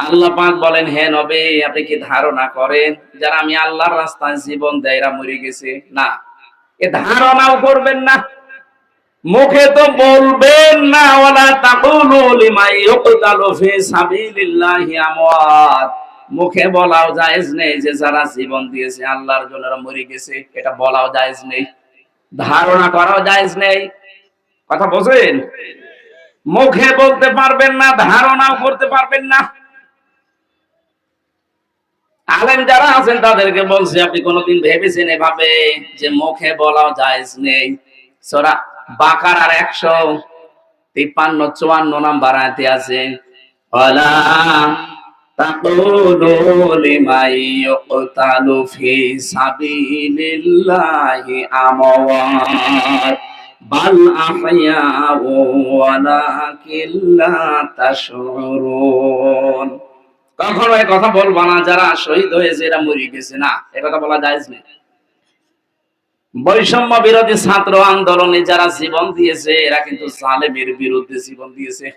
আল্লাহ পাক বলেন, হে নবী, আপনি কি ধারণা করেন যারা আমি আল্লাহর রাস্তায় জীবন দেয় এরা মরে গেছে? না, এ ধারণাও করবেন না। মুখে তো বলবেন না, ওয়ালা তাকুলু লিমান ইউকতালু ফি সাবিলিল্লাহি আমওয়াত। মুখে বলাও জায়েজ নেই যে যারা জীবন দিয়েছে আল্লাহর জন্য এরা মরে গেছে, এটা বলাও জায়েজ নেই, ধারণা করাও জায়েজ নেই। কথা বোঝেন? মুখে বলতে পারবেন না, ধারণাও করতে পারবেন না। আলেম যারা আছেন তাদেরকে বলছি, আপনি কোনদিন ভেবেছেন এভাবে যে মুখে বলাও জায়েজ নেই? সূরা বাকারার 153-54 নাম্বার আয়াতে আছে, ওয়ালা তাকুলু লিমান ইউকতালু ফি সাবিলিল্লাহি আমওয়াত বাল আহইয়াউ ওয়ালাকিন লা তাশউরুন। কখনো এই কথা বলবা না যারা শহীদ হয়েছে এরা মরে গেছে, না, এ কথা বলা জায়েজ নেই। বৈষম্য বিরোধী ছাত্র আন্দোলনে যারা জীবন দিয়েছে এরা কিন্তু জালেমের বিরুদ্ধে জীবন দিয়েছে।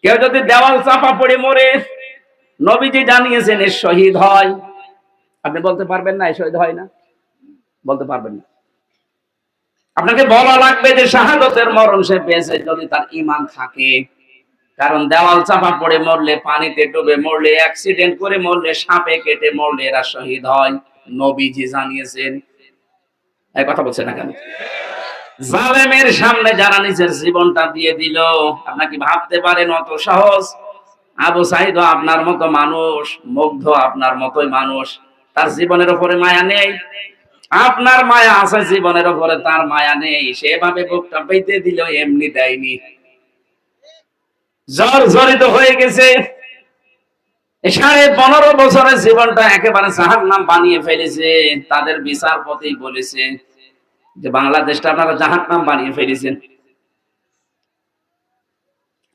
কেউ যদি দেওয়াল চাপা পড়ে মরে, নবীজি জানিয়েছেন এ শহীদ হয়, আপনি বলতে পারবেন না এ শহীদ হয় না? বলতে পারবেন না। আপনাকে বলা লাগবে যে শাহাদাতের মরণ সে পেয়েছে যদি তার ঈমান থাকে। কারণ দেওয়াল চাপা পড়ে মরলে, পানিতে ডুবে মরলে, অ্যাক্সিডেন্ট করে মরলে, সাপে কেটে মরলে এরা শহীদ হয়, নবীজি জানিয়েছেন। এই কথা বলছেন না কেন? জালেমের সামনে যারা নিজের জীবনটা দিয়ে দিল, আপনাকে ভাবতে পারেন অত সহজ? আবু সাঈদ আপনার মতো মানুষ, মুগ্ধ আপনার মতোই মানুষ, তার জীবনের উপরে মায়া নেই? আপনার মায়া আছে, জীবনের উপরে তার মায়া নেই। সেভাবে বুকটা পেতে দিল, এমনি দেয়নি, জর্জরিত হয়ে গেছে। 15.5 বছরের জীবনটা একেবারে জাহান্নাম বানিয়ে ফেলেছে। তাদের বিচারপতি বলেছে যে বাংলাদেশটা আপনারা জাহান্নাম বানিয়ে ফেলেছেন,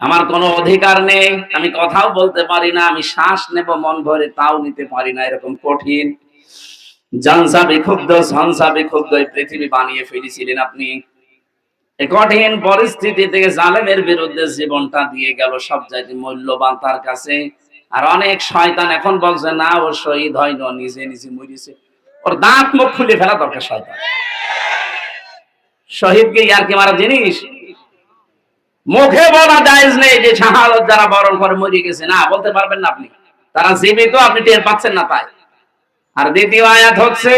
আমার কোনো অধিকার নেই, আমি কথাও বলতে পারি না, আমি শ্বাস নেব মন ভরে তাও নিতে পারি না, এরকম কঠিন জানসা বিক্ষুব্ধ ঝঞ্ঝা বিক্ষুব্ধ এই পৃথিবী বানিয়ে ফেলেছিলেন আপনি। এই কঠিন পরিস্থিতি থেকে জালেমের বিরুদ্ধে জীবনটা দিয়ে গেল, সবচাইতে মূল্যবান তার কাছে। আর অনেক শয়তান এখন বলছে না ও শহীদ হয়নি, নিজে নিজে মরেছে। ওর দাঁত মুখ খুলে ফেলা দরকার। শয়তান শহীদকে ইয়ার কি মারা জিনিস? মুখে বলা জায়েজ নেই যে শাহাদাত যারা বরণ করে মরে গেছে, না, বলতে পারবেন না আপনি। তারা জীবিত, আপনি টের পাচ্ছেন না তাই। আর দ্বিতীয় আয়াত হচ্ছে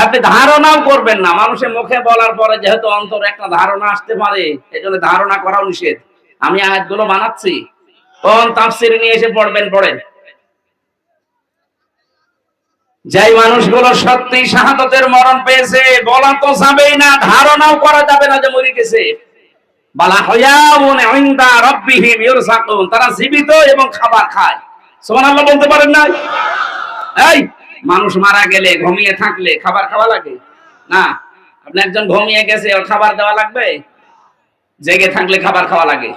আপনি ধারণাও করবেন না। মানুষের মুখে বলার পরে যেহেতু অন্তরে একটা ধারণা আসতে পারে, এজন্য ধারণা করাও নিষেধ। আমি আয়াতগুলো বানাচ্ছি, কোন তাফসীরে নিয়ে এসে পড়বেন, পড়েন। যেই মানুষগুলো সত্যি শাহাদাতের মরণ পেয়েছে, বলা তো যাবেই না, ধারণাও করা যাবে না যে মরে গেছে। বালা হায়াউন ইনদা রাব্বিহিম ইরযাকুন, তারা জীবিত এবং খাবার খায়। সুবহানাল্লাহ বলতে পারেন না? এই মানুষ মারা গেলে, ঘুমিয়ে থাকলে খাবার খাওয়া লাগে না? আপনি একজন ঘুমিয়ে গেছে, ওর খাবার দেওয়া লাগবে? জেগে থাকলে খাবার খাওয়া লাগে।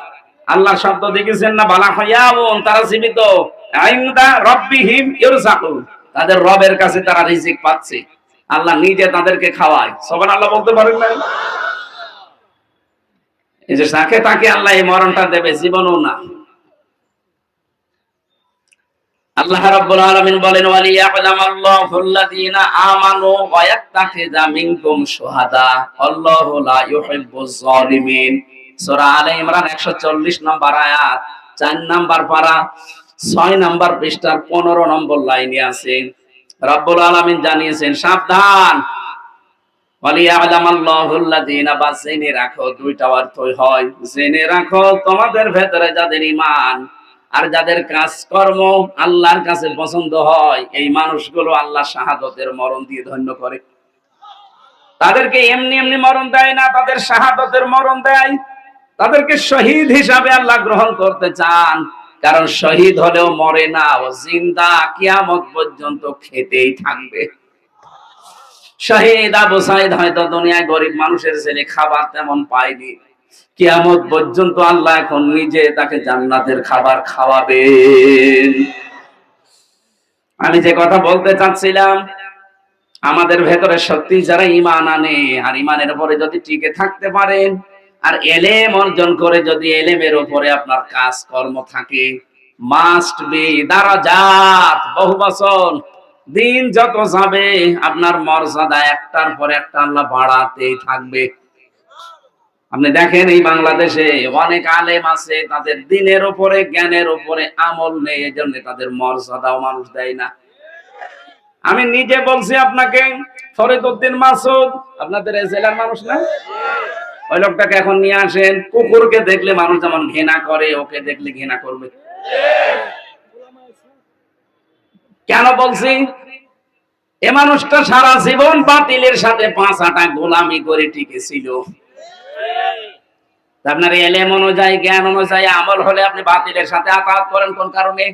আল্লাহর শব্দ দেখেছেন না, বালা হায়াউন, তারা জীবিত, ইনদা রাব্বিহিম ইরযাকুন, তাদের রবের কাছে তারা রিজিক পাচ্ছে, আল্লাহ নিজে তাদেরকে খাওয়ায়। সুবহানাল্লাহ বলতে পারেন না? এই যে তাকে তাকে আল্লাহ এই মরণটা দেবে, জীবনও না। আল্লাহ রাব্বুল আলামিন বলেন, ওয়ালিয়া'লামাল্লাহু আল্লাযীনা আমানু ওয়া ইয়াত্তাখিযা মিনকুম শুহাদা আল্লাহু লা ইউহিব্বুজ যালিমিন। সূরা আলে ইমরান 140 নম্বর আয়াত, 4 নাম্বার পারা, 6 নাম্বার পৃষ্ঠার 15 নম্বর লাইনে আছে। রাব্বুল আলামিন জানিয়েছেন, সাবধান, ওয়ালিয়া'লামাল্লাহু আল্লাযীনা, বা জেনে রাখো, দুইটা অর্থই হয়। জেনে রাখো তোমাদের ভেতরে যাদের ঈমান আর যাদের কাজকর্ম আল্লাহর কাছে পছন্দ হয়, এই মানুষগুলো আল্লাহ শাহাদাতের মরণ দিয়ে ধন্য করে। তাদেরকে এমনি এমনি মরণ দেয় না, তাদের শাহাদাতের মরণ দেয়। তাদেরকে শহীদ হিসাবে আল্লাহ গ্রহণ করতে চান, কারণ শহীদ হলেও মরে না, ও জিন্দা, কিয়ামত পর্যন্ত খেতেই থাকবে। শহীদ আবু সাঈদ হয়তো দুনিয়ায় গরিব মানুষের ছেলে, খাবার তেমন পায়নি, কিয়ামত পর্যন্ত আল্লাহ এখন নিজে তাকে জান্নাতের খাবার খাওয়াবেন। আমি যে কথা বলতে চাচ্ছিলাম, আমাদের ভেতরে সত্যি যারা ঈমান আনে আর ঈমানের উপরে যদি টিকে থাকতে পারেন, আর এলেম অর্জন করে যদি এলেমের উপরে আপনার কাজ কর্ম থাকে, মাস্ট বি দারাজাত, বহুবচন। দিন যত যাবে আপনার মর্যাদা একটার পর একটা আল্লাহ বাড়াতেই থাকবে। আপনি দেখেন এই বাংলাদেশে অনেক আলেম আছে, তাদের দিনের উপরে জ্ঞানের উপরে আমল নেই, এই জন্য তাদের মর্যাদাও মানুষ দেয় না। আমি নিজে বলছি আপনাকে, ফরিদউদ্দিন মাসুদ আপনাদের এই জেলার মানুষ না? ওই লোকটাকে এখন নিয়ে আসেন, কুকুরকে দেখলে মানুষ যেমন ঘৃণা করে, ওকে দেখলে ঘৃণা করবে। কেন বলছি? এ মানুষটা সারা জীবন বাতিলের সাথে 5 আটা গোলামি করে টিকেছিল। আপনার এলেম অনুযায়ী, জ্ঞান অনুযায়ী আমল হলে আপনি বাতিলের সাথে আতাত করেন কোন কারণে?